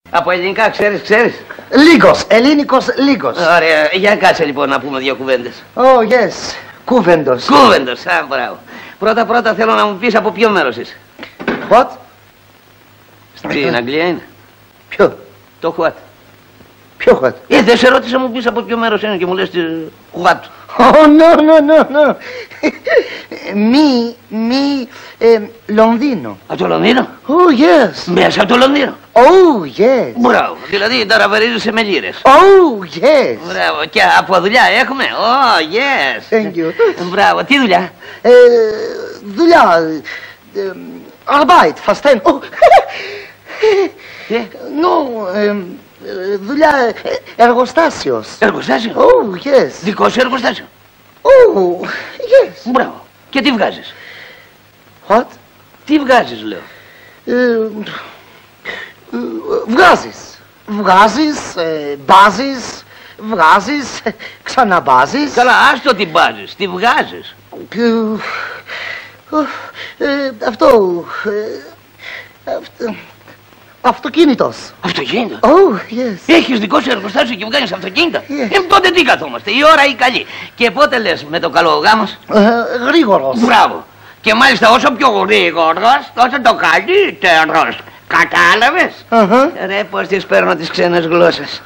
Από ελληνικά ξέρεις. Λίγος, ελληνικός λίγος. Ωραία, για κάτσε λοιπόν να πούμε δύο κουβέντες. Oh, yes, κούβεντος. Κούβεντος, μπράβο. Πρώτα θέλω να μου πεις από ποιο μέρος είσαι. What? Στην Αγγλία είναι. Ποιο? Το what. Ποιο what? Δεν σε ρώτησα μου πεις από ποιο μέρος είναι και μου λες what. Oh, no. Λονδίνο. Από το Λονδίνο. Oh, yes. Μέσα από το Λονδίνο. Oh, yes. Μπράβο, δηλαδή τώρα βαρίζεσαι με λίρες. Oh, yes. Μπράβο, και από δουλειά έχουμε. Oh, yes. Thank you. Μπράβο, τι δουλειά. Δουλειά. Arbeit, verstehen. Oh. No, δουλειά εργοστάσιος. Εργοστάσιο. Oh, yes. Δικό σου εργοστάσιο. Oh, yes. Μπράβο. Και τι βγάζεις. What? Τι βγάζεις, λέω. Βάζεις, ξαναβάζεις. Καλά, άστο τι βάζεις, τι βγάζεις. Αυτοκίνητος. Αυτοκίνητο. Oh, yes. Έχεις δικό σου εργοστάσιο και βγάζεις αυτοκίνητα. Yeah. Τότε τι καθόμαστε, η ώρα η καλή. Και πότε λες με το καλό γάμος. Γρήγορος. Μπράβο. Και μάλιστα όσο πιο γρήγορος, τόσο το καλύτερος. Κατάλαβες. Ρε πως τις παίρνω τις ξένες γλώσσες.